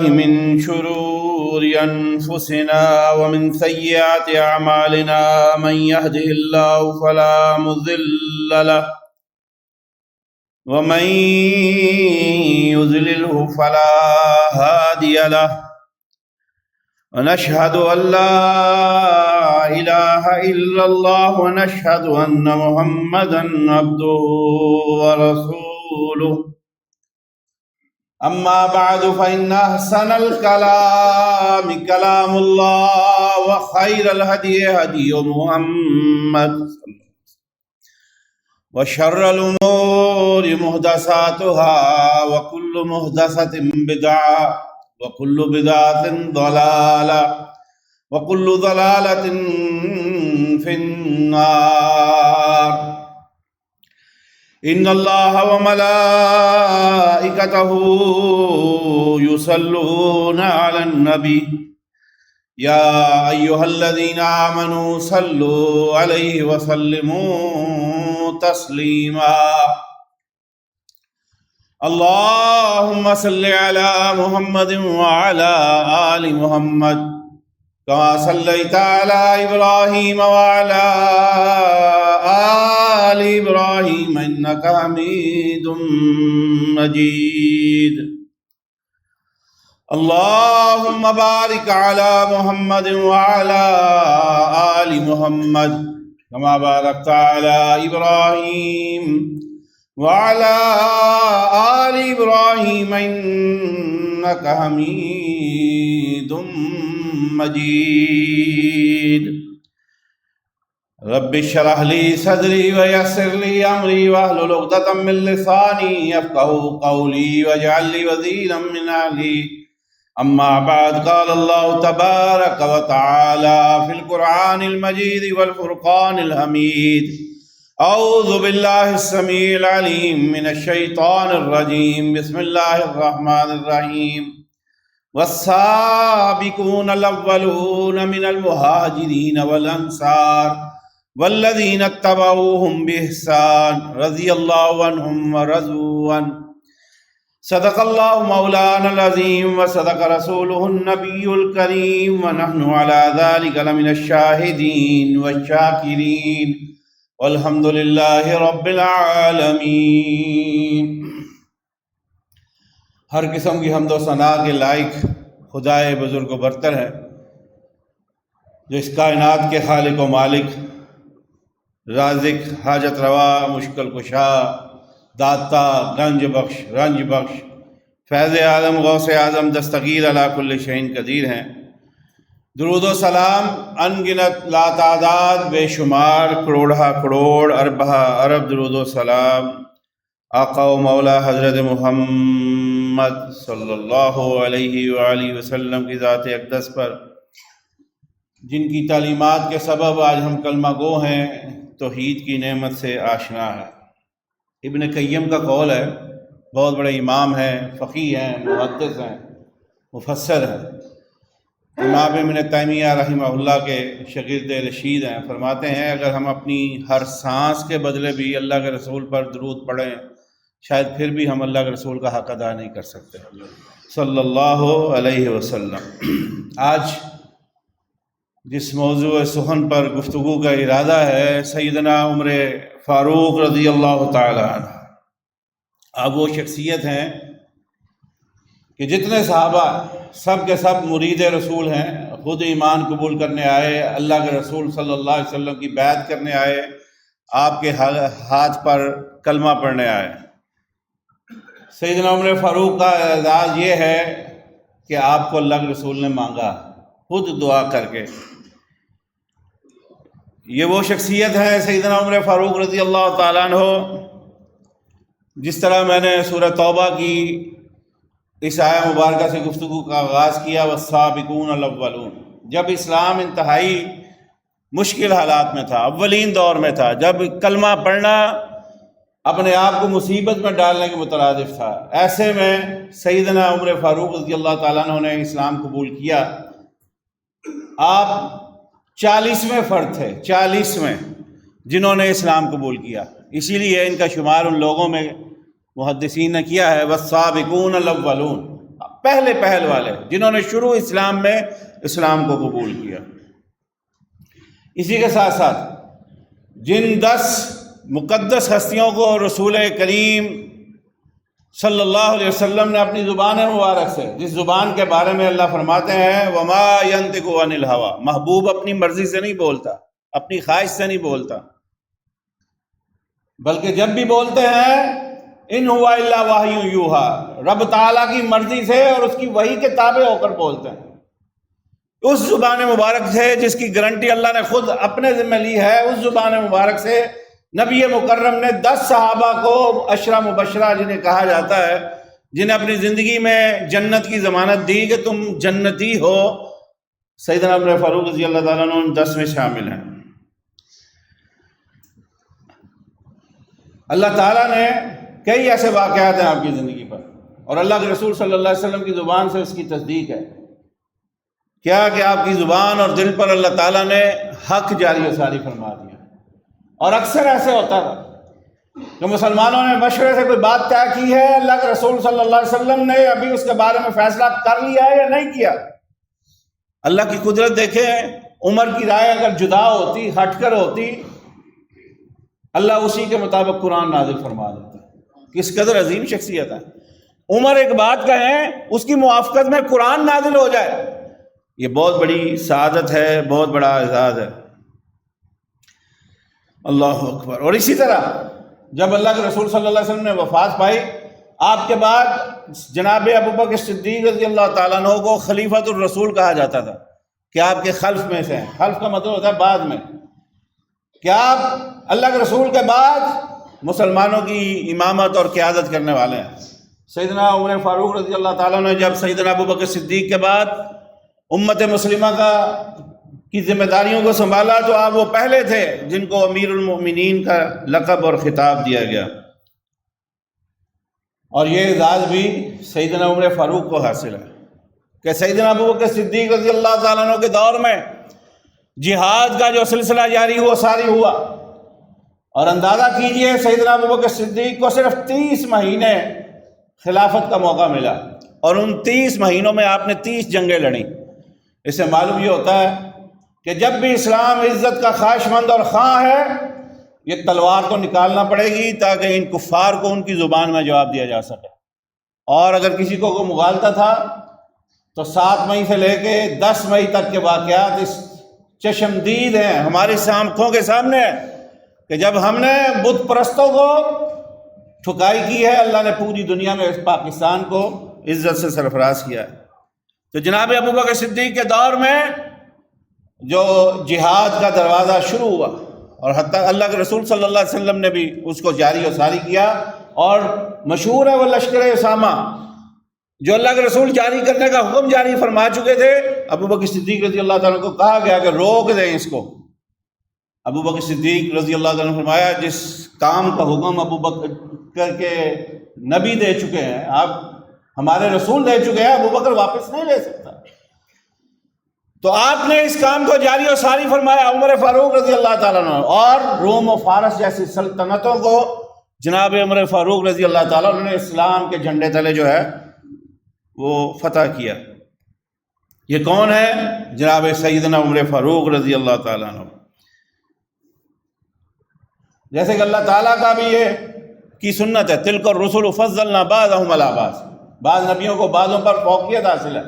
من شرور أنفسنا ومن سيئات أعمالنا من يهده الله فلا مضل له ومن يضلله فلا هادي له ونشهد أن لا إله إلا الله ونشهد أن محمدا عبده ورسوله أما بعد فإن أحسن الكلام كلام الله وخير الهدي هدي محمد وشر الأمور محدثاتها وكل محدثة بدعة وكل بدعة ضلالة وكل ضلالة في النار إن الله وملائكته يصلون على النبي يا أيها الذين آمنوا صلوا عليه وسلموا تسليما اللهم صل على محمد وعلى آل محمد كما صليت على إبراهيم وعلى آل إبراهيم إنك حميد مجيد اللهم بارك على محمد وعلى آل محمد كما باركت على إبراهيم وعلى آل إبراهيم إنك حميد مجيد رب اشرح لي صدري ويسر لي أمري واحلل عقدة من لساني يفقهوا قولي واجعل لي وزيرا من أهلي أما بعد قال الله تبارك وتعالى في القرآن المجيد والفرقان الحميد أعوذ بالله السميع العليم من الشيطان الرجيم بسم الله الرحمن الرحيم والسابقون الأولون من المهاجرين والأنصار والذين اتبعوهم بإحسان رضي الله عنهم ورضوا عنه صدق الله مولانا العظيم وصدق رسوله النبي الكريم ونحن على ذلك لمن الشاهدين والشاكرين والحمد لله رب العالمین۔ ہر قسم کی حمد و ثنا کے لائق خدائے بزرگ و برتر ہے جو اس کائنات کے خالق و مالک، رازق، حاجت روا، مشکل کشا، داتا، گنج بخش، رنج بخش، فیض عالم، غوث اعظم، دستگیر علی کل شیء قدیر ہیں۔ درود و سلام ان گنت لاتعداد بے شمار کروڑہ کروڑ اربہ ارب درود و سلام آقا و مولا حضرت محمد صلی اللہ علیہ وآلہ وسلم کی ذات اقدس پر، جن کی تعلیمات کے سبب آج ہم کلمہ گو ہیں، توحید کی نعمت سے آشنا ہے۔ ابن قیم کا قول ہے، بہت بڑے امام ہیں، فقیہ ہیں، محدث ہیں، مفسر ہیں، امام ابن تیمیہ رحمہ اللہ کے شاگرد رشید ہیں۔ فرماتے ہیں اگر ہم اپنی ہر سانس کے بدلے بھی اللہ کے رسول پر درود پڑھیں، شاید پھر بھی ہم اللہ کے رسول کا حق ادا نہیں کر سکتے صلی اللہ علیہ وسلم۔ آج جس موضوع سخن پر گفتگو کا ارادہ ہے، سیدنا عمر فاروق رضی اللہ تعالی عنہ۔ اب وہ شخصیت ہیں کہ جتنے صحابہ سب کے سب مرید رسول ہیں، خود ایمان قبول کرنے آئے، اللہ کے رسول صلی اللہ علیہ وسلم کی بیعت کرنے آئے، آپ کے ہاتھ پر کلمہ پڑھنے آئے۔ سیدنا عمر فاروق کا اعزاز یہ ہے کہ آپ کو اللہ کے رسول نے مانگا خود دعا کر کے۔ یہ وہ شخصیت ہے سیدنا عمر فاروق رضی اللہ تعالیٰ عنہ۔ جس طرح میں نے سورہ توبہ کی اس آیہ مبارکہ سے گفتگو کا آغاز کیا، والسابقون الاولون، جب اسلام انتہائی مشکل حالات میں تھا، اولین دور میں تھا، جب کلمہ پڑھنا اپنے آپ کو مصیبت میں ڈالنے کے مترادف تھا، ایسے میں سیدنا عمر فاروق رضی اللہ تعالیٰ عنہ نے اسلام قبول کیا۔ آپ 40ویں فرد تھے، 40ویں جنہوں نے اسلام قبول کیا، اسی لیے ان کا شمار ان لوگوں میں محدثین نے کیا ہے والسابقون الاولون، پہلے پہل والے جنہوں نے شروع اسلام میں اسلام کو قبول کیا۔ اسی کے ساتھ ساتھ جن 10 مقدس ہستیوں کو رسول کریم صلی اللہ علیہ وسلم نے اپنی زبان مبارک سے، جس زبان کے بارے میں اللہ فرماتے ہیں وما ينطق عن الهوى، محبوب اپنی مرضی سے نہیں بولتا، اپنی خواہش سے نہیں بولتا، بلکہ جب بھی بولتے ہیں ان هو الا وحی یوحی، رب تعالیٰ کی مرضی سے اور اس کی وحی کے تابع ہو کر بولتے ہیں۔ اس زبان مبارک سے جس کی گارنٹی اللہ نے خود اپنے ذمہ لی ہے، اس زبان مبارک سے نبی مکرم نے 10 صحابہ کو عشرہ مبشرہ جنہیں کہا جاتا ہے، جنہیں اپنی زندگی میں جنت کی ضمانت دی کہ تم جنتی ہو، سیدنا عمر فاروق رضی اللہ تعالیٰ عنہ ان 10 میں شامل ہیں۔ اللہ تعالیٰ نے کئی ایسے واقعات ہیں آپ کی زندگی پر، اور اللہ کے رسول صلی اللہ علیہ وسلم کی زبان سے اس کی تصدیق ہے کیا کہ آپ کی زبان اور دل پر اللہ تعالیٰ نے حق جاری و ساری فرما دیا۔ اور اکثر ایسے ہوتا تھا کہ مسلمانوں نے مشورے سے کوئی بات طے کی ہے، اللہ کے رسول صلی اللہ علیہ وسلم نے ابھی اس کے بارے میں فیصلہ کر لیا ہے یا نہیں کیا۔ اللہ کی قدرت دیکھیں، عمر کی رائے اگر جدا ہوتی، ہٹ کر ہوتی، اللہ اسی کے مطابق قرآن نازل فرما دیتا۔ کس قدر عظیم شخصیت ہے۔ عمر ایک بات کہیں، اس کی موافقت میں قرآن نازل ہو جائے، یہ بہت بڑی سعادت ہے، بہت بڑا اعزاز ہے۔ اللہ اکبر۔ اور اسی طرح جب اللہ کے رسول صلی اللہ علیہ وسلم نے وفات پائی، آپ کے بعد جناب ابوبکر صدیق رضی اللہ تعالیٰ عنہ کو خلیفۃ الرسول کہا جاتا تھا کہ آپ کے خلف میں سے ہیں۔ خلف کا مطلب ہوتا ہے بعد میں، کہ آپ اللہ کے رسول کے بعد مسلمانوں کی امامت اور قیادت کرنے والے ہیں۔ سیدنا عمر فاروق رضی اللہ تعالیٰ نے جب سیدنا ابوبکر صدیق کے بعد امت مسلمہ کی ذمہ داریوں کو سنبھالا تو آپ وہ پہلے تھے جن کو امیر المؤمنین کا لقب اور خطاب دیا گیا، اور یہ اعزاز بھی سیدنا عمر فاروق کو حاصل ہے کہ سیدنا ابوبکر صدیق رضی اللہ تعالیٰ عنہ کے دور میں جہاد کا جو سلسلہ جاری ہوا ساری ہوا، اور اندازہ کیجئے سیدنا ابوبکر صدیق کو صرف 30 مہینے خلافت کا موقع ملا، اور ان 30 مہینوں میں آپ نے 30 جنگیں لڑیں۔ اس سے معلوم یہ ہوتا ہے کہ جب بھی اسلام عزت کا خواہش مند اور خواہ ہے، یہ تلوار تو نکالنا پڑے گی تاکہ ان کفار کو ان کی زبان میں جواب دیا جا سکے۔ اور اگر کسی کو کوئی مغالطہ تھا تو 7 مئی سے لے کے 10 مئی تک کے واقعات اس چشمدید ہیں، ہماری آنکھوں کے سامنے ہے کہ جب ہم نے بت پرستوں کو ٹھکائی کی ہے، اللہ نے پوری دنیا میں اس پاکستان کو عزت سے سرفراز کیا ہے۔ تو جناب ابوبکر صدیق کے دور میں جو جہاد کا دروازہ شروع ہوا، اور حتیٰ اللہ کے رسول صلی اللہ علیہ وسلم نے بھی اس کو جاری و ساری کیا، اور مشہور ہے وہ لشکر اسامہ جو اللہ کے رسول جاری کرنے کا حکم جاری فرما چکے تھے۔ ابوبکر صدیق رضی اللہ تعالیٰ کو کہا گیا کہ روک دیں اس کو۔ ابوبکر صدیق رضی اللہ تعالیٰ نے فرمایا جس کام کا حکم ابوبکر کے نبی دے چکے ہیں، آپ ہمارے رسول دے چکے ہیں، ابوبکر واپس نہیں لے سکتا۔ تو آپ نے اس کام کو جاری و ساری فرمایا عمر فاروق رضی اللہ تعالیٰ عنہ، اور روم و فارس جیسی سلطنتوں کو جناب عمر فاروق رضی اللہ تعالیٰ عنہ نے اسلام کے جھنڈے تلے جو ہے وہ فتح کیا۔ یہ کون ہے؟ جناب سیدنا عمر فاروق رضی اللہ تعالیٰ عنہ۔ جیسے کہ اللہ تعالیٰ کا بھی یہ کی سنت ہے، تلک الرسل فضلنا بعضهم علی بعض، بعض نبیوں کو بعضوں پر فوقیت حاصل ہے،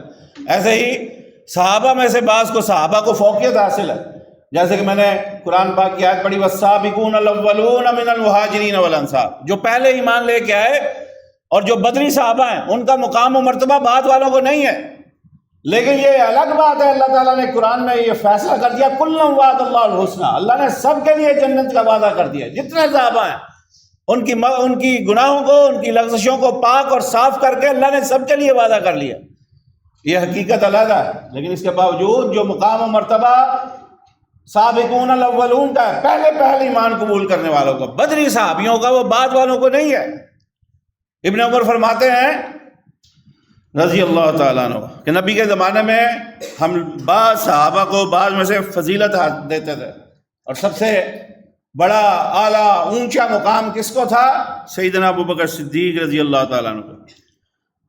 ایسے ہی صحابہ میں سے بعض کو صحابہ کو فوقیت حاصل ہے۔ جیسے کہ میں نے قرآن پاک کی آیت پڑھی والسابقون الاولون من المہاجرین والانصار، جو پہلے ایمان لے کے آئے اور جو بدری صحابہ ہیں ان کا مقام و مرتبہ بعد والوں کو نہیں ہے، لیکن یہ الگ بات ہے، اللہ تعالیٰ نے قرآن میں یہ فیصلہ کر دیا کلا وعد اللہ الحسنى، اللہ نے سب کے لیے جنت کا وعدہ کر دیا، جتنے صحابہ ہیں ان کی گناہوں کو، ان کی لغزشوں کو پاک اور صاف کر کے اللہ نے سب کے لیے وعدہ کر لیا۔ یہ حقیقت علیحدہ ہے، لیکن اس کے باوجود جو مقام و مرتبہ سابقون الاولون کا ہے، پہلے ایمان قبول کرنے والوں کو، بدری صحابیوں کا، وہ بعد والوں کو نہیں ہے۔ ابن عمر فرماتے ہیں رضی اللہ تعالیٰ عنہ کہ نبی کے زمانے میں ہم بعض صحابہ کو بعض میں سے فضیلت دیتے تھے، اور سب سے بڑا اعلیٰ اونچا مقام کس کو تھا؟ سیدنا ابوبکر صدیق رضی اللہ تعالیٰ عنہ کو۔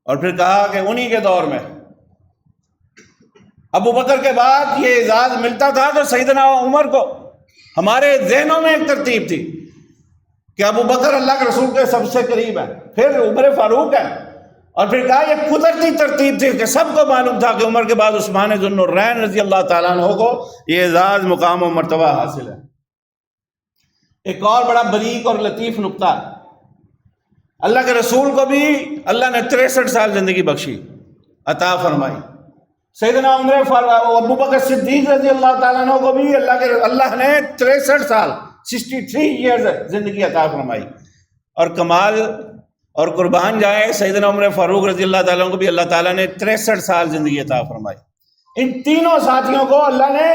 اور پھر کہا کہ انہی کے دور میں ابو بکر کے بعد یہ اعزاز ملتا تھا تو سیدنا عمر کو ہمارے ذہنوں میں ایک ترتیب تھی کہ ابو بکر اللہ کے رسول کے سب سے قریب ہے، پھر عمر فاروق ہے، اور پھر کہا یہ قدرتی ترتیب تھی کہ سب کو معلوم تھا کہ عمر کے بعد عثمان ذو النورین رضی اللہ تعالیٰ عنہ کو یہ اعزاز مقام و مرتبہ حاصل ہے۔ ایک اور بڑا بریک اور لطیف نقطہ، اللہ کے رسول کو بھی اللہ نے 63 سال زندگی بخشی عطا فرمائی، سیدنا ابو بکر صدیق رضی اللہ تعالیٰ عنہ کو بھی اللہ نے 63 سال 63 ایئرز زندگی عطا فرمائی، اور کمال اور قربان جائے سیدنا عمر فاروق رضی اللہ تعالیٰ عنہ کو بھی اللہ تعالیٰ نے 63 سال زندگی عطا فرمائی۔ ان تینوں ساتھیوں کو اللہ نے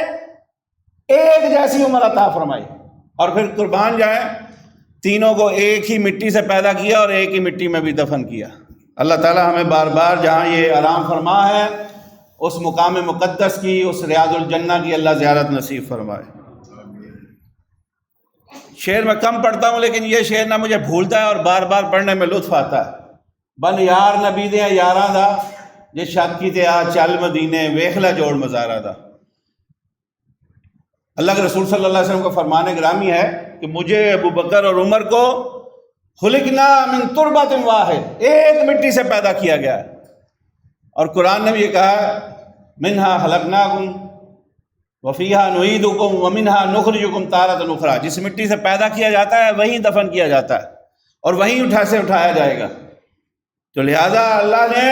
ایک جیسی عمر عطا فرمائی، اور پھر قربان جائے تینوں کو ایک ہی مٹی سے پیدا کیا اور ایک ہی مٹی میں بھی دفن کیا۔ اللہ تعالیٰ ہمیں بار بار جہاں یہ آرام فرما ہے اس مقام مقدس کی، اس ریاض الجنہ کی اللہ زیارت نصیب فرمائے۔ شعر میں کم پڑھتا ہوں لیکن یہ شعر نہ مجھے بھولتا ہے اور بار بار پڑھنے میں لطف آتا ہے۔ بن یار نبی دے یاراں دا جے شاکی تے آ چل مدینے ویخلا جوڑ مزارہ دا۔ اللہ کے رسول صلی اللہ علیہ وسلم کا فرمان گرامی ہے کہ مجھے ابو بکر اور عمر کو خلقنا من تربۃ واحد، ایک مٹی سے پیدا کیا گیا ہے، اور قرآن نے بھی یہ کہا منہا خلقناکم وفیہا نعیدکم ومنہا نخرجکم تارۃ اخری، جس مٹی سے پیدا کیا جاتا ہے وہیں دفن کیا جاتا ہے اور وہیں اٹھایا جائے گا۔ تو لہذا اللہ نے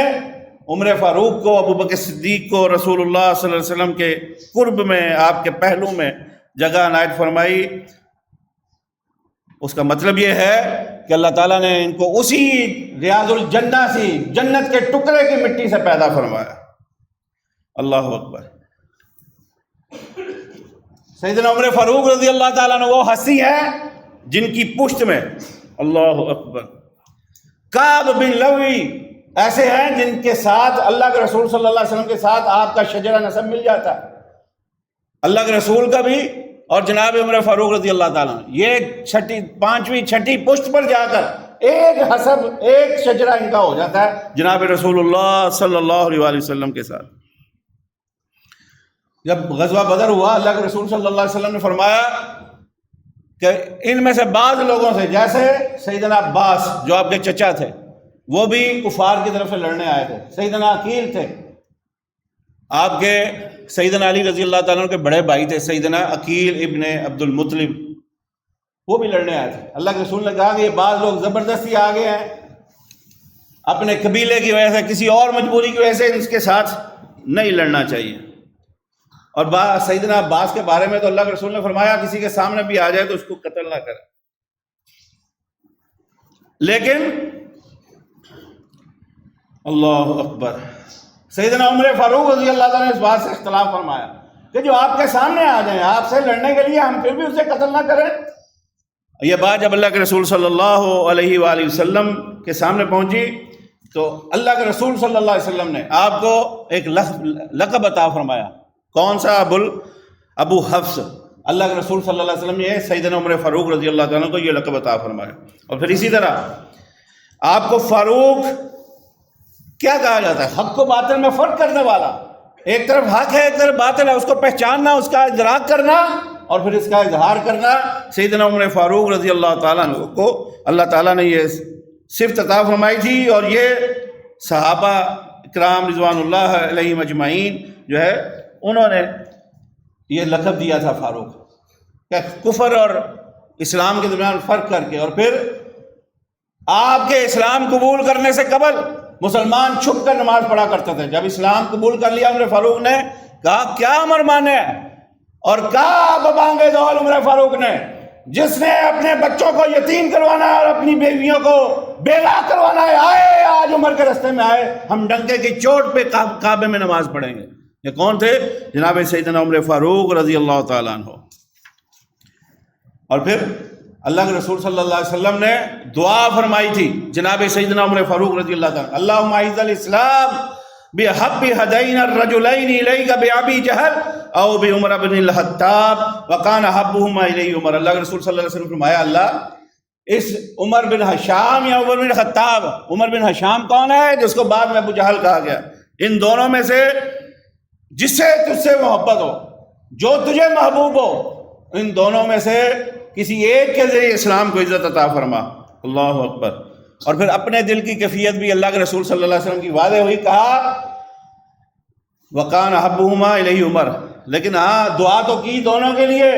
عمر فاروق کو، ابو بکر صدیق کو رسول اللہ صلی اللہ علیہ وسلم کے قرب میں، آپ کے پہلو میں جگہ عنایت فرمائی۔ اس کا مطلب یہ ہے کہ اللہ تعالیٰ نے ان کو اسی ریاض الجنہ سی جنت کے ٹکڑے کی مٹی سے پیدا فرمایا۔ اللہ اکبر۔ سیدنا عمر فاروق رضی اللہ تعالیٰ عنہ وہ ہستی ہے جن کی پشت میں، اللہ اکبر، کعب بن لوی ایسے ہیں جن کے ساتھ اللہ کے رسول صلی اللہ علیہ وسلم کے ساتھ آپ کا شجرہ نسب مل جاتا ہے، اللہ کے رسول کا بھی اور جناب عمر فاروق رضی اللہ تعالیٰ عنہ، یہ پانچویں چھٹی پشت پر جا کر ایک حسب، ایک شجرہ ان کا ہو جاتا ہے جناب رسول اللہ صلی اللہ علیہ وسلم کے ساتھ۔ جب غزوہ بدر ہوا، اللہ کے رسول صلی اللہ علیہ وسلم نے فرمایا کہ ان میں سے بعض لوگوں سے، جیسے سیدنا عباس جو آپ کے چچا تھے، وہ بھی کفار کی طرف سے لڑنے آئے تھے، سیدنا عقیل تھے، آپ کے سیدنا علی رضی اللہ تعالیٰ عنہ کے بڑے بھائی تھے سیدنا عقیل ابن عبد المطلب، وہ بھی لڑنے آئے تھے۔ اللہ کے رسول نے کہا کہ یہ بعض لوگ زبردستی آ گئے ہیں، اپنے قبیلے کی وجہ سے، کسی اور مجبوری کی وجہ سے ان کے ساتھ نہیں لڑنا چاہیے۔ اور سیدنا عباس کے بارے میں تو اللہ کے رسول نے فرمایا کسی کے سامنے بھی آ جائے تو اس کو قتل نہ کرے، لیکن اللہ اکبر، سیدنا عمر فاروق رضی اللہ تعالیٰ نے اس بات سے اختلاف فرمایا کہ جو آپ کے سامنے آ جائیں آپ سے لڑنے کے لیے، ہم پھر بھی اسے قتل نہ کریں۔ یہ بات جب اللہ کے رسول صلی اللہ علیہ وآلہ وسلم کے سامنے پہنچی تو اللہ کے رسول صلی اللہ علیہ وسلم نے آپ کو ایک لقب عطا فرمایا۔ کون سا؟ ابو حفص۔ اللہ کے رسول صلی اللہ علیہ وسلم نے سیدنا عمر فاروق رضی اللہ تعالیٰ کو یہ لقب عطا فرمایا۔ اور پھر اسی طرح آپ کو فاروق کیا کہا جاتا ہے؟ حق کو باطل میں فرق کرنے والا۔ ایک طرف حق ہے، ایک طرف باطل ہے، اس کو پہچاننا، اس کا ادراک کرنا اور پھر اس کا اظہار کرنا۔ سیدنا عمر فاروق رضی اللہ تعالیٰ عنہ کو اللہ تعالیٰ نے یہ صفت عطا فرمائی تھی، اور یہ صحابہ اکرام رضوان اللہ علیہم اجمعین جو ہے انہوں نے یہ لقب دیا تھا فاروق، کہ کفر اور اسلام کے درمیان فرق کر کے۔ اور پھر آپ کے اسلام قبول کرنے سے قبل مسلمان چھپ کر نماز پڑھا کرتے تھے۔ جب اسلام قبول کر لیا عمر فاروق نے، کہا کیا عمر مانے، اور کہا ببانگے دول عمر فاروق نے، جس نے اپنے بچوں کو یتیم کروانا ہے اور اپنی بیویوں کو بیگا کروانا ہے، آئے آج عمر کے رستے میں آئے، ہم ڈنکے کی چوٹ پہ کعبے میں نماز پڑھیں گے۔ یہ کون تھے؟ جناب سیدنا عمر فاروق رضی اللہ تعالیٰ عنہ۔ اور پھر اللہ کے رسول صلی اللہ علیہ وسلم نے دعا فرمائی تھی جناب سیدنا عمر فاروق رضی اللہ تعالیٰ، اللہم اعز الاسلام بحب ہدین الرجلین الیک بابی جہل او بعمر بن الخطاب وکان حبہما الی عمر۔ اللہ کے رسول صلی اللہ علیہ وسلم فرمایا، اللہ اس عمر بن ہشام یا عمر بن خطاب، عمر بن ہشام کون ہے جس کو بعد میں ابو جہل کہا گیا، ان دونوں میں سے جس سے تجھ سے محبت ہو، جو تجھے محبوب ہو، ان دونوں میں سے کسی ایک کے ذریعے اسلام کو عزت عطا فرما۔ اللہ اکبر۔ اور پھر اپنے دل کی کیفیت بھی اللہ کے رسول صلی اللہ علیہ وسلم کی واضح ہوئی، کہا وَقَانَ أَحَبُّهُمَا إِلَيْهِ عمر، لیکن ہاں دعا تو کی دونوں کے لیے،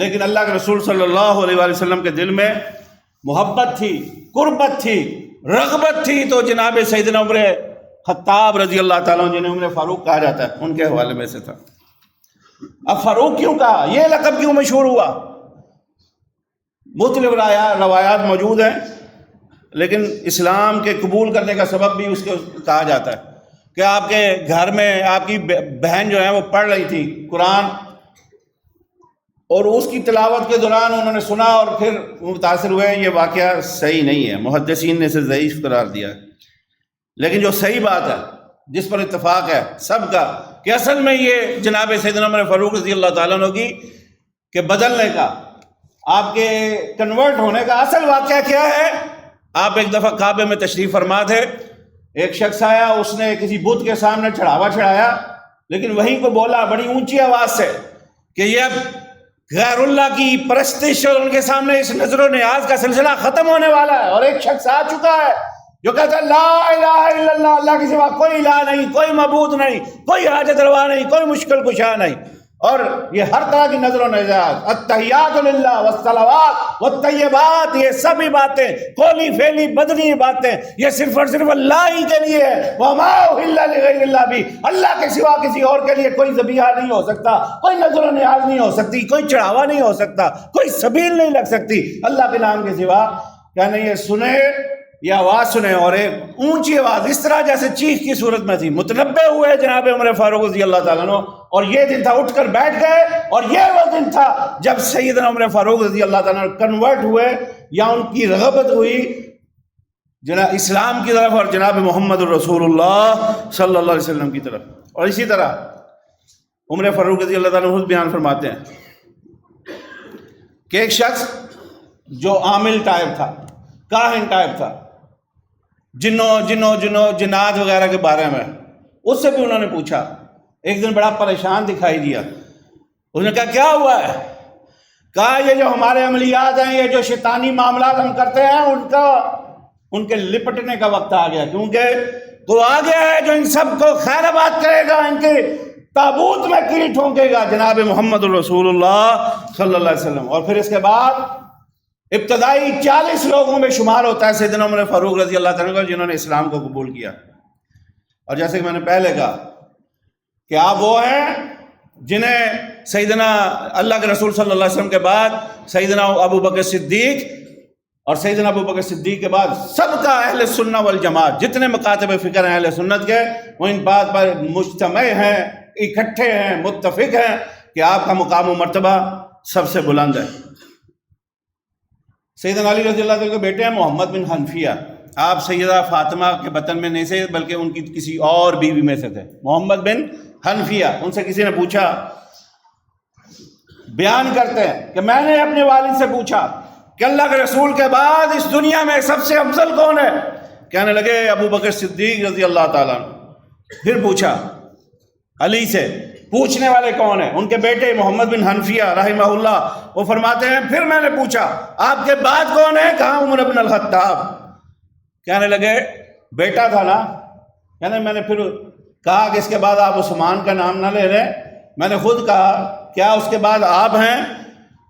لیکن اللہ کے رسول صلی اللہ علیہ وآلہ وسلم کے دل میں محبت تھی، قربت تھی، رغبت تھی، تو جناب سیدنا عمر خطاب رضی اللہ تعالیٰ عنہ، جنہیں عمر فاروق کہا جاتا ہے، ان کے حوالے میں سے تھا۔ اب فاروق کیوں کہا، یہ لقب کیوں مشہور ہوا؟ مختلف روایات موجود ہیں، لیکن اسلام کے قبول کرنے کا سبب بھی اس کو کہا جاتا ہے کہ آپ کے گھر میں آپ کی بہن جو ہے وہ پڑھ رہی تھی قرآن، اور اس کی تلاوت کے دوران انہوں نے سنا اور پھر متاثر ہوئے۔ یہ واقعہ صحیح نہیں ہے، محدثین نے اسے ضعیف قرار دیا ہے، لیکن جو صحیح بات ہے، جس پر اتفاق ہے سب کا، کہ اصل میں یہ جناب سیدنا عمر فاروق رضی اللہ تعالیٰ عنہ کی کہ بدلنے کا، آپ کے کنورٹ ہونے کا اصل واقعہ کیا ہے؟ آپ ایک دفعہ کعبے میں تشریف فرما تھے، ایک شخص آیا، اس نے کسی بت کے سامنے چڑھاوا چڑھایا، لیکن وہیں کو بولا بڑی اونچی آواز سے کہ یہ اب غیر اللہ کی پرستش اور ان کے سامنے اس نظر و نیاز کا سلسلہ ختم ہونے والا ہے، اور ایک شخص آ چکا ہے جو کہتا ہے لا الہ الا اللہ، اللہ کے سوا کوئی الہ نہیں، کوئی معبود نہیں، کوئی حاجت روا نہیں، کوئی مشکل کشا نہیں، اور یہ ہر طرح کی نظر و نیاز، التحیات للہ والصلوات والطیبات، یہ سبھی باتیں قولی فعلی بدنی باتیں یہ صرف اور صرف اللہ ہی کے لیے ہے۔ وما اہل لغیر اللہ بھی، اللہ کے سوا کسی اور کے لیے کوئی ذبیحہ نہیں ہو سکتا، کوئی نظر و نیاز نہیں ہو سکتی، کوئی چڑھاوا نہیں ہو سکتا، کوئی سبیل نہیں لگ سکتی اللہ کے نام کے سوا۔ کہنے یہ سنے، یہ آواز سنے، اور ایک اونچی آواز اس طرح جیسے چیخ کی صورت میں تھی، متنبہ ہوئے جناب عمر فاروق رضی اللہ تعالیٰ عنہ، اور یہ دن تھا، اٹھ کر بیٹھ گئے، اور یہ وہ دن تھا جب سیدنا عمر فاروق رضی اللہ تعالیٰ عنہ کنورٹ ہوئے، یا ان کی رغبت ہوئی جناب اسلام کی طرف اور جناب محمد الرسول اللہ صلی اللہ علیہ وسلم کی طرف۔ اور اسی طرح عمر فاروق رضی اللہ تعالیٰ عنہ خود بیان فرماتے ہیں کہ ایک شخص جو عامل ٹائپ تھا، کاہن ٹائپ تھا، جنات وغیرہ کے بارے میں، اس سے بھی انہوں نے پوچھا۔ ایک دن بڑا پریشان دکھائی دیا، اس نے کہا کیا ہوا ہے؟ کہا یہ جو ہمارے عملیات ہیں، یہ جو شیطانی معاملات ہم کرتے ہیں، ان کے لپٹنے کا وقت آ گیا، کیونکہ تو آ گیا ہے جو ان سب کو خیر آباد کرے گا، ان کے تابوت میں کیل ٹھونکے گا، جناب محمد الرسول اللہ صلی اللہ علیہ وسلم۔ اور پھر اس کے بعد ابتدائی 40 لوگوں میں شمار ہوتا ہے سیدنا عمر فاروق رضی اللہ تعالیٰ عنہ جنہوں نے اسلام کو قبول کیا۔ اور جیسے کہ میں نے پہلے کہا کہ آپ وہ ہیں جنہیں سیدنا اللہ کے رسول صلی اللہ علیہ وسلم کے بعد سیدنا ابو بکر صدیق، اور سیدنا ابو بکر صدیق کے بعد سب کا اہل سنت والجماعت، جتنے مکاتب فکر ہیں اہل سنت کے، وہ ان بات پر مجتمع ہیں، اکٹھے ہیں، متفق ہیں کہ آپ کا مقام و مرتبہ سب سے بلند ہے۔ سیدنا علی رضی اللہ عنہ کے بیٹے ہیں محمد بن حنفیہ، آپ سیدہ فاطمہ کے بطن میں نہیں سے بلکہ ان کی کسی اور بیوی میں سے تھے، محمد بن حنفیہ۔ ان سے کسی نے پوچھا، بیان کرتے ہیں کہ میں نے اپنے والد سے پوچھا کہ اللہ کے رسول کے بعد اس دنیا میں سب سے افضل کون ہے؟ کہنے لگے ابو بکر صدیق رضی اللہ تعالیٰ عنہ۔ پھر پوچھا علی سے، پوچھنے والے کون ہیں؟ ان کے بیٹے محمد بن حنفیہ رحمہ اللہ، وہ فرماتے ہیں پھر میں نے پوچھا آپ کے بعد کون ہے؟ کہا عمر بن الخطاب۔ کہنے لگے بیٹا تھا نا، کہنے میں نے پھر کہا کہ اس کے بعد آپ عثمان کا نام نہ لے رہے، میں نے خود کہا کیا اس کے بعد آپ ہیں؟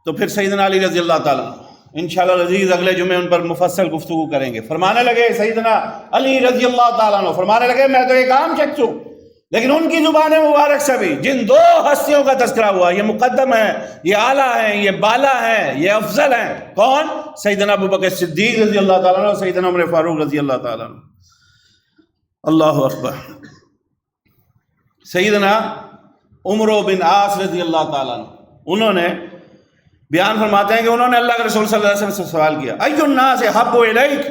تو پھر سیدنا علی رضی اللہ تعالیٰ انشاءاللہ العزیز اگلے جمعے ان پر مفصل گفتگو کریں گے۔ فرمانے لگے سیدنا علی رضی اللہ تعالیٰ عنہ، فرمانے لگے میں تو ایک عام شخص ہوں، لیکن ان کی زبان مبارک سے بھی جن دو ہستیوں کا تذکرہ ہوا، یہ مقدم ہے، یہ اعلیٰ ہیں، یہ بالا ہیں، یہ افضل ہیں، کون؟ سیدنا ابو بکر صدیق رضی اللہ تعالیٰ عنہ اور سیدنا عمر فاروق رضی اللہ تعالیٰ عنہ۔ اللہ اکبر۔ سیدنا عمر بن عاص رضی اللہ تعالیٰ عنہ، انہوں نے بیان فرماتے ہیں کہ انہوں نے اللہ کے رسول صلی اللہ علیہ وسلم سے سوال کیا، ای الناس احب الیک،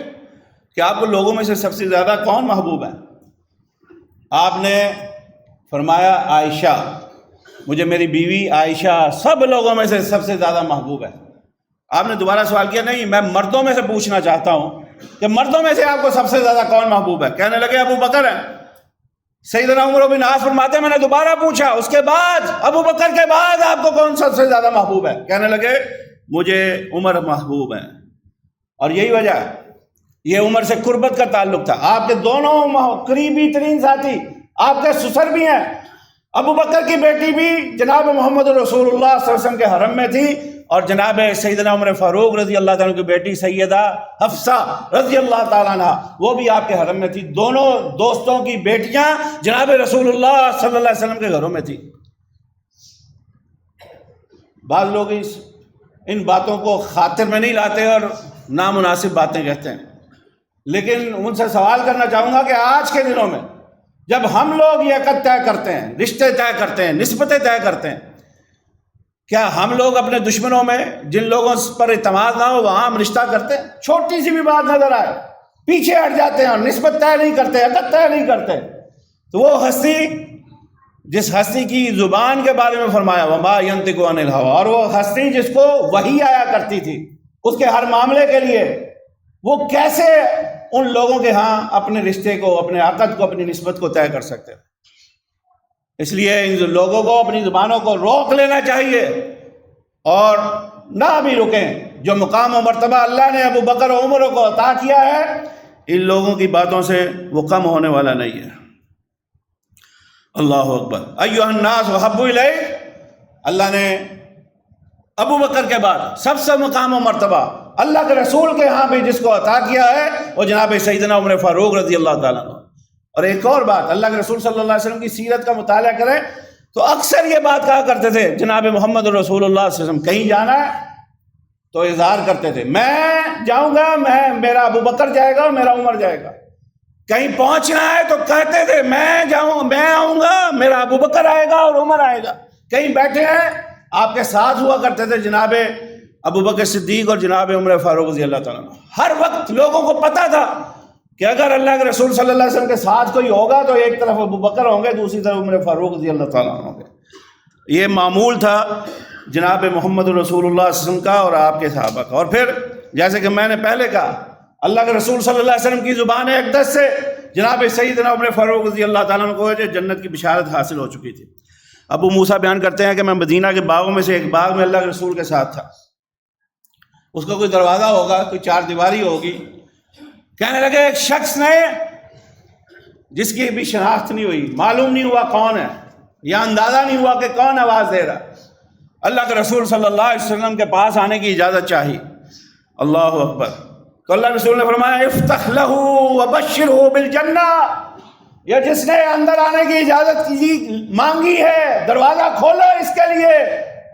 کہ آپ کو لوگوں میں سے سب سے زیادہ کون محبوب ہے؟ آپ نے فرمایا عائشہ، مجھے میری بیوی عائشہ سب لوگوں میں سے سب سے زیادہ محبوب ہے۔ آپ نے دوبارہ سوال کیا نہیں میں مردوں میں سے پوچھنا چاہتا ہوں کہ مردوں میں سے آپ کو سب سے زیادہ کون محبوب ہے؟ کہنے لگے ابو بکر ہے۔ سیدنا عمر بن عاص فرماتے ہیں میں نے دوبارہ پوچھا اس کے بعد ابو بکر کے بعد آپ کو کون سب سے زیادہ محبوب ہے؟ کہنے لگے مجھے عمر محبوب ہے۔ اور یہی وجہ ہے، یہ عمر سے قربت کا تعلق تھا۔ آپ کے دونوں قریبی ترین ساتھی آپ کے سسر بھی ہیں۔ ابو بکر کی بیٹی بھی جناب محمد رسول اللہ صلی اللہ علیہ وسلم کے حرم میں تھی، اور جناب سیدنا عمر فاروق رضی اللہ تعالیٰ کی بیٹی سیدہ حفصہ رضی اللہ تعالیٰ عنہ وہ بھی آپ کے حرم میں تھی۔ دونوں دوستوں کی بیٹیاں جناب رسول اللہ صلی اللہ علیہ وسلم کے گھروں میں تھی۔ بعض لوگ ان باتوں کو خاطر میں نہیں لاتے اور نامناسب باتیں کہتے ہیں، لیکن ان سے سوال کرنا چاہوں گا کہ آج کے دنوں میں جب ہم لوگ یہ عقد طے کرتے ہیں، رشتے طے کرتے ہیں، نسبتیں طے کرتے ہیں، کیا ہم لوگ اپنے دشمنوں میں جن لوگوں پر اعتماد نہ ہو وہاں ہم رشتہ کرتے ہیں؟ چھوٹی سی بھی بات نظر آئے پیچھے ہٹ جاتے ہیں اور نسبت طے نہیں کرتے، عقد طے نہیں کرتے۔ تو وہ ہستی جس ہستی کی زبان کے بارے میں فرمایا وما ینطق عن الہویٰ، اور وہ ہستی جس کو وحی آیا کرتی تھی اس کے ہر معاملے کے لیے، وہ کیسے ان لوگوں کے ہاں اپنے رشتے کو، اپنے عقد کو، اپنی نسبت کو طے کر سکتے ہیں؟ اس لیے ان لوگوں کو اپنی زبانوں کو روک لینا چاہیے اور نہ بھی رکیں۔ جو مقام و مرتبہ اللہ نے ابو بکر و عمر کو عطا کیا ہے ان لوگوں کی باتوں سے وہ کم ہونے والا نہیں ہے۔ اللہ اکبر۔ ایھا الناس وحب الیہ، اللہ نے ابو بکر کے بعد سب سے مقام و مرتبہ اللہ کے رسول کے ہاں بھی جس کو عطا کیا ہے وہ جناب سیدنا عمر فاروق رضی اللہ تعالیٰ عنہ۔ اور ایک اور بات، اللہ کے رسول صلی اللہ علیہ وسلم کی سیرت کا مطالعہ کریں تو اکثر یہ بات کہا کرتے تھے جناب محمد رسول اللہ صلی اللہ علیہ وسلم کہیں جانا ہے تو اظہار کرتے تھے میں جاؤں گا، میرا ابو بکر جائے گا اور میرا عمر جائے گا۔ کہیں پہنچنا ہے تو کہتے تھے میں آؤں گا، میرا ابو بکر آئے گا اور عمر آئے گا۔ کہیں بیٹھے ہیں آپ کے ساتھ ہوا کرتے تھے جناب ابو بکر صدیق اور جناب عمر فاروق رضی اللہ تعالیٰ عنہ۔ ہر وقت لوگوں کو پتہ تھا کہ اگر اللہ کے رسول صلی اللہ علیہ وسلم کے ساتھ کوئی ہوگا تو ایک طرف ابو بکر ہوں گے، دوسری طرف عمر فاروق رضی اللہ تعالیٰ عنہ ہوں گے۔ یہ معمول تھا جناب محمد رسول اللہ صلی اللہ علیہ وسلم کا اور آپ کے صحابہ کا۔ اور پھر جیسے کہ میں نے پہلے کہا اللہ کے رسول صلی اللہ علیہ وسلم کی زبان اقدس سے جناب سیدنا عمر فاروق رضی اللہ تعالیٰ عنہ کو جنت کی بشارت حاصل ہو چکی تھی۔ ابو موسیٰ بیان کرتے ہیں کہ میں مدینہ کے باغوں میں سے ایک باغ میں اللہ کے رسول کے ساتھ تھا۔ اس کا کوئی دروازہ ہوگا، کوئی چار دیواری ہوگی۔ کہنے لگے ایک شخص نے جس کی بھی شناخت نہیں ہوئی، معلوم نہیں ہوا کون ہے، یا اندازہ نہیں ہوا کہ کون آواز دے رہا، اللہ کے رسول صلی اللہ علیہ وسلم کے پاس آنے کی اجازت چاہی۔ اللہ اکبر۔ تو اللہ رسول نے فرمایا افتح لہ وبشرہ بالجنہ، یہ جس نے اندر آنے کی اجازت مانگی ہے دروازہ کھولو اس کے لیے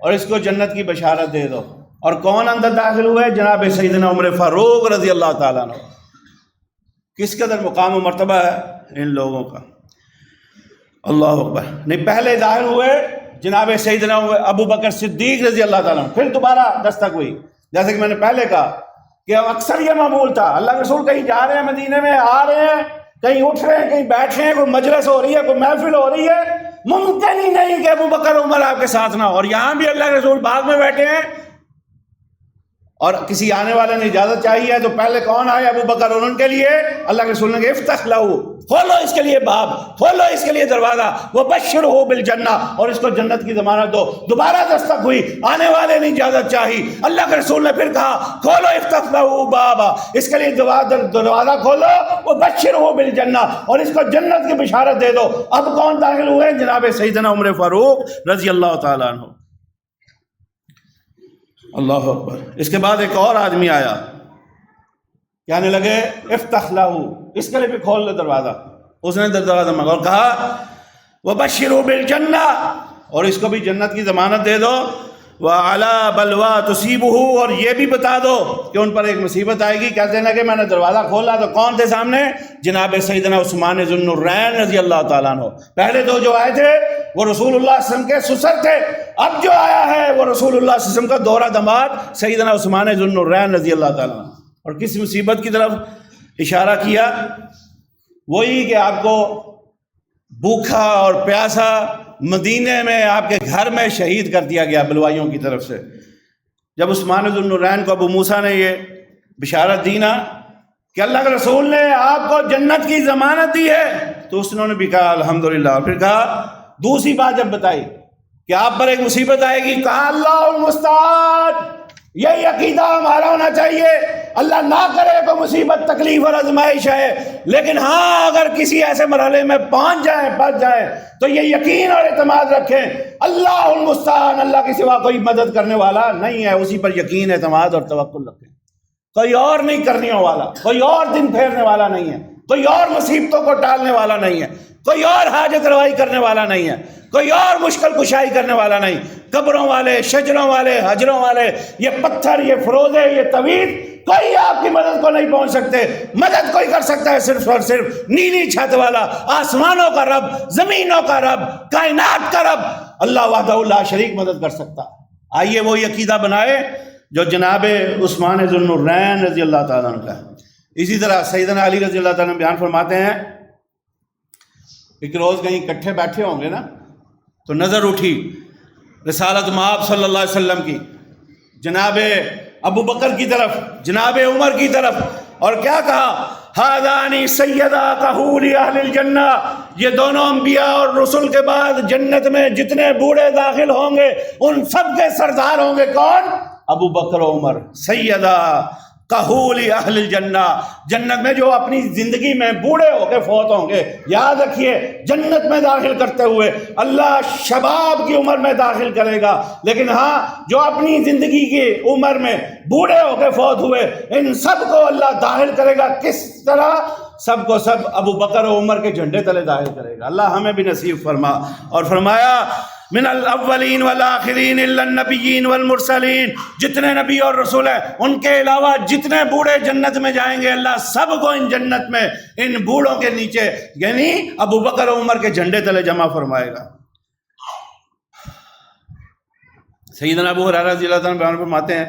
اور اس کو جنت کی بشارت دے دو۔ اور کون اندر داخل ہوئے؟ جناب سیدنا عمر فاروق رضی اللہ تعالیٰ عنہ۔ کس قدر مقام و مرتبہ ہے ان لوگوں کا۔ اللہ اکبر۔ نہیں، پہلے ظاہر ہوئے جناب سیدنا ابو بکر صدیق رضی اللہ تعالیٰ عنہ، پھر دوبارہ دستک ہوئی۔ جیسے کہ میں نے پہلے کہا کہ اکثر یہ معمول تھا، اللہ کے رسول کہیں جا رہے ہیں، مدینے میں آ رہے ہیں، کہیں اٹھ رہے ہیں، کہیں بیٹھ رہے ہیں، کوئی مجلس ہو رہی ہے، کوئی محفل ہو رہی ہے، ممکن ہی نہیں کہ ابو بکر عمر آپ کے ساتھ نہ ہو۔ اور یہاں بھی اللہ کے رسول باغ میں بیٹھے ہیں اور کسی آنے والے نے اجازت چاہیے ہے تو پہلے کون آئے؟ ابو بکر۔ اور ان کے لیے اللہ کے رسول نے کہ افتح لہو، کھولو اس کے لیے باب، کھولو اس کے لیے دروازہ، وبشرہ بالجنہ، اور اس کو جنت کی ضمانت دو۔ دوبارہ دستک ہوئی، آنے والے نے اجازت چاہی، اللہ کے رسول نے پھر کہا کھولو افتح لہو بابا، اس کے لیے دروازہ کھولو، وبشرہ بالجنہ، اور اس کو جنت کی بشارت دے دو۔ اب کون داخل ہوئے؟ جناب سیدنا عمر فاروق رضی اللہ تعالیٰ عنہ۔ اللہ اکبر۔ اس کے بعد ایک اور آدمی آیا، کہنے لگے افتح لہو، اس کے لیے بھی کھول لو دروازہ۔ اس نے دروازہ مانگا اور کہا وبشرہ بالجنہ، اور اس کو بھی جنت کی ضمانت دے دو، وعلی بلویٰ تصیبہ، اور یہ بھی بتا دو کہ ان پر ایک مصیبت آئے گی۔ کہتے ہیں کہ میں نے دروازہ کھولا تو کون تھے سامنے؟ جناب سیدنا عثمان ذو النورین رضی اللہ تعالیٰ عنہ۔ پہلے دو جو آئے تھے وہ رسول اللہ صلی اللہ علیہ وسلم کے سسر تھے، اب جو آیا ہے وہ رسول اللہ صلی اللہ علیہ وسلم کا دوہرا داماد سیدنا عثمان ذو النورین رضی اللہ تعالیٰ عنہ۔ اور کس مصیبت کی طرف اشارہ کیا؟ وہی کہ آپ کو بھوکھا اور پیاسا مدینے میں آپ کے گھر میں شہید کر دیا گیا بلوائیوں کی طرف سے۔ جب عثمان ذو النورین کو ابو موسیٰ نے یہ بشارت دی نا کہ اللہ کے رسول نے آپ کو جنت کی ضمانت دی ہے، تو اس نے بھی کہا الحمدللہ. اور پھر کہا دوسری بات جب بتائی کہ آپ پر ایک مصیبت آئے گی، کہا اللہ المستعان. یہی عقیدہ ہمارا ہونا چاہیے، اللہ نہ کرے کوئی مصیبت تکلیف اور آزمائش ہے، لیکن ہاں اگر کسی ایسے مرحلے میں پہنچ جائیں پھنس جائیں تو یہ یقین اور اعتماد رکھیں اللہ المستعان، اللہ کے سوا کوئی مدد کرنے والا نہیں ہے. اسی پر یقین، اعتماد اور توکل رکھیں. کوئی اور نہیں کرنے والا، کوئی اور دن پھیرنے والا نہیں ہے، کوئی اور مصیبتوں کو ٹالنے والا نہیں ہے، کوئی اور حاجت روائی کرنے والا نہیں ہے، کوئی اور مشکل کشائی کرنے والا نہیں. قبروں والے، شجروں والے، حجروں والے، یہ پتھر، یہ فروزے، یہ طویل، کوئی آپ کی مدد کو نہیں پہنچ سکتے. مدد کوئی کر سکتا ہے صرف اور صرف نیلی چھت والا، آسمانوں کا رب، زمینوں کا رب، کائنات کا رب اللہ وحدہ لا شریک مدد کر سکتا. آئیے وہی عقیدہ بنائے جو جناب عثمان ذو النورین رضی اللہ تعالیٰ عنہ کا ہے. اسی طرح سیدنا علی رضی اللہ تعالیٰ عنہ بیان فرماتے ہیں، ایک روز کہیں اکٹھے بیٹھے ہوں گے نا تو نظر اٹھی رسالت مآب صلی اللہ علیہ وسلم کی جناب ابو بکر کی طرف، جناب عمر کی طرف، اور کیا کہا ہذانی سیدا کہول اہل الجنہ، یہ دونوں انبیاء اور رسول کے بعد جنت میں جتنے بوڑھے داخل ہوں گے ان سب کے سردار ہوں گے. کون؟ ابو بکر و عمر. سیدا کہول اہل الجنہ، جنت میں جو اپنی زندگی میں بوڑھے ہو کے فوت ہوں گے. یاد رکھیے جنت میں داخل کرتے ہوئے اللہ شباب کی عمر میں داخل کرے گا، لیکن ہاں جو اپنی زندگی کی عمر میں بوڑھے ہو کے فوت ہوئے ان سب کو اللہ داخل کرے گا. کس طرح؟ سب کو سب ابو بکر و عمر کے جھنڈے تلے داخل کرے گا. اللہ ہمیں بھی نصیب فرما. اور فرمایا من الاولین والآخرین الا النبیین والمرسلین، جتنے نبی اور رسول ہیں ان کے علاوہ جتنے بوڑھے جنت میں جائیں گے اللہ سب کو ان جنت میں ان بوڑھوں کے نیچے یعنی ابو بکر و عمر کے جھنڈے تلے جمع فرمائے گا. سیدنا ابو ہریرہ رضی اللہ عنہ بیان فرماتے ہیں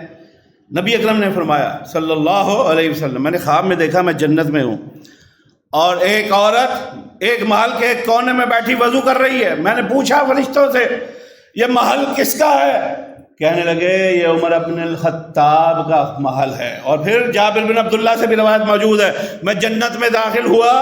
نبی اکرم نے فرمایا صلی اللہ علیہ وسلم، میں نے خواب میں دیکھا میں جنت میں ہوں اور ایک عورت ایک محل کے ایک کونے میں بیٹھی وضو کر رہی ہے. میں نے پوچھا فرشتوں سے یہ محل کس کا ہے؟ کہنے لگے یہ عمر بن الخطاب کا محل ہے. اور پھر جابر بن عبداللہ سے بھی روایت موجود ہے میں جنت میں داخل ہوا،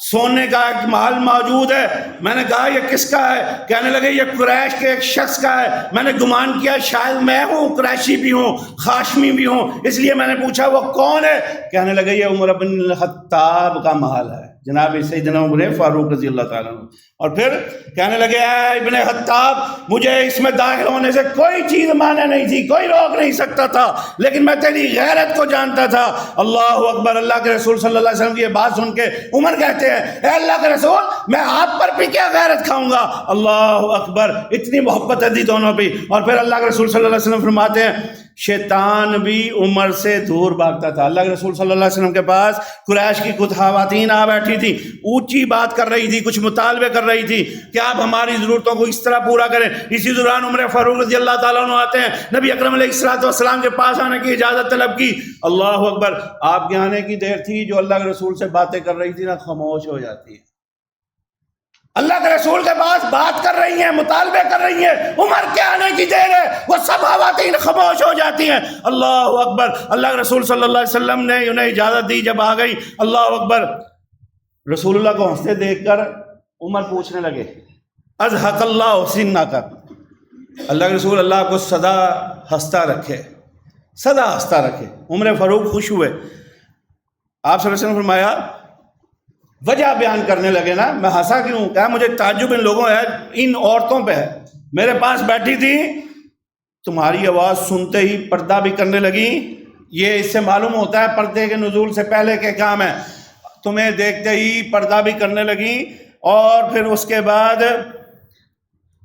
سونے کا ایک محل موجود ہے. میں نے کہا یہ کس کا ہے؟ کہنے لگے یہ قریش کے ایک شخص کا ہے. میں نے گمان کیا شاید میں ہوں، قریشی بھی ہوں، خاشمی بھی ہوں، اس لیے میں نے پوچھا وہ کون ہے؟ کہنے لگے یہ عمر بن الخطاب کا محل ہے، جناب سیدنا عمر فاروق رضی اللہ تعالیٰ عنہ. اور پھر کہنے لگے اے ابن خطاب مجھے اس میں داخل ہونے سے کوئی چیز مانے نہیں تھی، کوئی روک نہیں سکتا تھا، لیکن میں تیری غیرت کو جانتا تھا. اللہ اکبر. اللہ کے رسول صلی اللہ علیہ وسلم کی یہ بات سن کے عمر کہتے ہیں اے اللہ کے رسول میں آپ پر بھی کیا غیرت کھاؤں گا. اللہ اکبر. اتنی محبت ہے دی دونوں بھی. اور پھر اللہ کے رسول صلی اللہ علیہ وسلم فرماتے ہیں شیطان بھی عمر سے دور بھاگتا تھا. اللہ کے رسول صلی اللہ علیہ وسلم کے پاس قریش کی کچھ خواتین آ بیٹھی تھی، اونچی بات کر رہی تھی، کچھ مطالبے کر رہی تھی کہ آپ ہماری ضرورتوں کو اس طرح پورا کریں. اسی دوران عمر فاروق رضی اللہ تعالیٰ عنہ آتے ہیں، نبی اکرم علیہ الصلوۃ والسلام کے پاس آنے کی اجازت طلب کی. اللہ اکبر. آپ کے آنے کی دیر تھی، جو اللہ کے رسول سے باتیں کر رہی تھی نا خاموش ہو جاتی ہے. اللہ کے رسول کے پاس بات کر رہی ہیں، مطالبے کر رہی ہیں، عمر کے آنے کی دیر ہے، وہ سب خواتین خاموش ہو جاتی ہیں. اللہ اکبر. اللہ کے رسول صلی اللہ علیہ وسلم نے انہیں اجازت دی. جب آ گئی اللہ اکبر، رسول اللہ کو ہنستے دیکھ کر عمر پوچھنے لگے اضحک اللہ سنک. اللہ کے رسول اللہ کو سدا ہنستا رکھے، سدا ہنستا رکھے. عمر فاروق خوش ہوئے. آپ صلی اللہ علیہ وسلم فرمایا وجہ بیان کرنے لگے نا میں ہنسا کیوں؟ کہا مجھے تعجب ان لوگوں ہے، ان عورتوں پہ ہے. میرے پاس بیٹھی تھی، تمہاری آواز سنتے ہی پردہ بھی کرنے لگی. یہ اس سے معلوم ہوتا ہے پردے کے نزول سے پہلے کے کام ہے. تمہیں دیکھتے ہی پردہ بھی کرنے لگی اور پھر اس کے بعد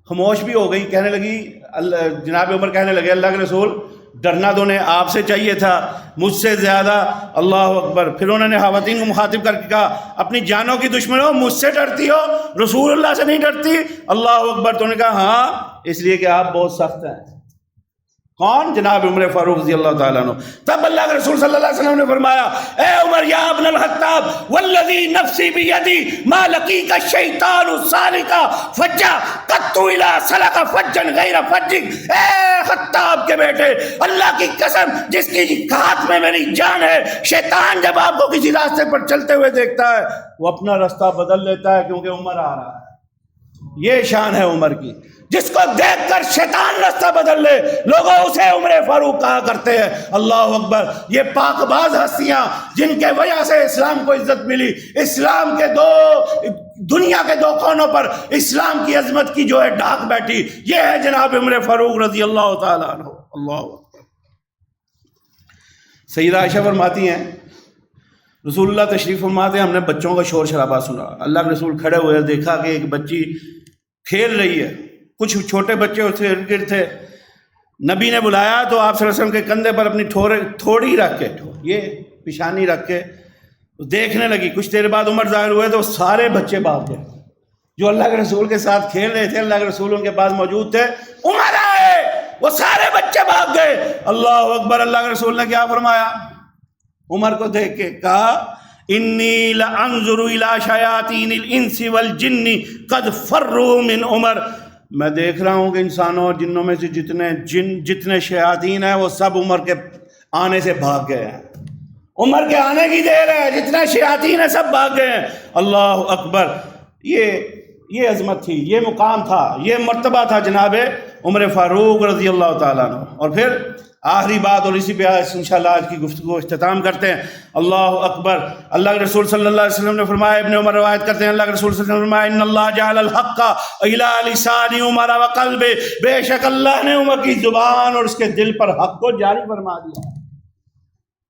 خاموش بھی ہو گئی. کہنے لگی جناب عمر کہنے لگے اللہ کے رسول ڈرنا تو انہیں آپ سے چاہیے تھا مجھ سے زیادہ. اللہ اکبر. پھر انہوں نے خواتین کو مخاطب کر کے کہا اپنی جانوں کی دشمن ہو، مجھ سے ڈرتی ہو، رسول اللہ سے نہیں ڈرتی؟ اللہ اکبر. تو انہوں نے کہا ہاں اس لیے کہ آپ بہت سخت ہیں. کون؟ جناب عمر فاروق رضی اللہ تعالیٰ عنہ. تب اللہ کے رسول صلی اللہ علیہ وسلم نے فرمایا اے عمر یا ابن الخطاب والذی نفسی بیدی ما لقیک الشیطان سالکا فجا قط الا سلک فجا غیر فجک، اے خطاب کے بیٹے، اللہ کی قسم جس کی ہاتھ میں میری جان ہے، شیطان جب آپ کو کسی راستے پر چلتے ہوئے دیکھتا ہے وہ اپنا راستہ بدل لیتا ہے، کیونکہ عمر آ رہا ہے۔ یہ شان ہے عمر کی، جس کو دیکھ کر شیطان راستہ بدل لے، لوگوں اسے عمر فاروق کہا کرتے ہیں۔ اللہ اکبر! یہ پاک باز ہستیاں جن کے وجہ سے اسلام کو عزت ملی، اسلام کے دنیا کے دو کونوں پر اسلام کی عظمت کی جو ہے ڈھاک بیٹھی، یہ ہے جناب عمر فاروق رضی اللہ تعالیٰ عنہ۔ اللہ اکبر! سیدہ عائشہ فرماتی ہیں رسول اللہ تشریف فرماتے ہیں، ہم نے بچوں کا شور شرابہ سنا، اللہ کے رسول کھڑے ہوئے، دیکھا کہ ایک بچی کھیل رہی ہے، کچھ چھوٹے بچے اس کے ارد گرد تھے، نبی نے بلایا تو آپ صلی اللہ علیہ وسلم کے کندھے پر اپنی تھوڑی رکھ کے، یہ پیشانی رکھ کے دیکھنے لگی۔ کچھ دیر بعد عمر ظاہر ہوئے تو سارے بچے بھاگ گئے جو اللہ کے رسول کے ساتھ کھیل رہے تھے، اللہ کے رسول ان کے پاس موجود تھے، عمر آئے، وہ سارے بچے بھاگ گئے۔ اللہ اکبر! اللہ کے رسول نے کیا فرمایا؟ عمر کو دیکھ کے کہا انی لانظر الی شیاطین الانس والجن قد فروا من عمر، میں دیکھ رہا ہوں کہ انسانوں اور جنوں میں سے جتنے شیاطین ہیں وہ سب عمر کے آنے سے بھاگ گئے ہیں، عمر کے آنے کی دیر ہے، جتنے شیاطین ہیں سب بھاگ گئے ہیں۔ اللہ اکبر! یہ عظمت تھی، یہ مقام تھا، یہ مرتبہ تھا جناب عمر فاروق رضی اللہ تعالیٰ عنہ۔ اور پھر آخری بات، اور اسی پہ انشاءاللہ آج کی گفتگو اختتام کرتے ہیں۔ اللہ اکبر! اللہ کے رسول صلی اللہ علیہ وسلم نے فرمایا، ابن عمر روایت کرتے ہیں، اللہ کے رسول صلی اللہ علیہ وسلم نے فرمایا ان اللہ جعل الحق الی لسان عمر وقلب، بے شک اللہ نے عمر کی زبان اور اس کے دل پر حق کو جاری فرما دیا۔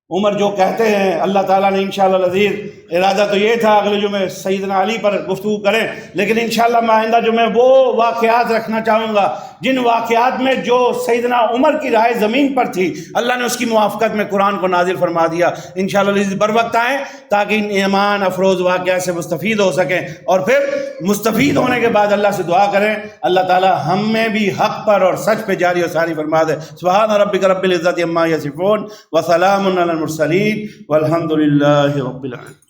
عمر جو کہتے ہیں اللہ تعالیٰ نے انشاءاللہ العزیز، ارادہ تو یہ تھا اگلے جمعے سیدنا علی پر گفتگو کریں، لیکن انشاءاللہ میں آئندہ جمعے وہ واقعات رکھنا چاہوں گا جن واقعات میں جو سیدنا عمر کی رائے زمین پر تھی، اللہ نے اس کی موافقت میں قرآن کو نازل فرما دیا۔ انشاءاللہ العزیز بر وقت آئیں تاکہ ان ایمان افروز واقعات سے مستفید ہو سکیں، اور پھر مستفید ہونے کے بعد اللہ سے دعا کریں اللہ تعالیٰ ہم میں بھی حق پر اور سچ پہ جاری و ساری فرما دے۔ سبحان ربک رب العزت عما یصفون وسلام علی المرسلین والحمد للہ رب العالمین۔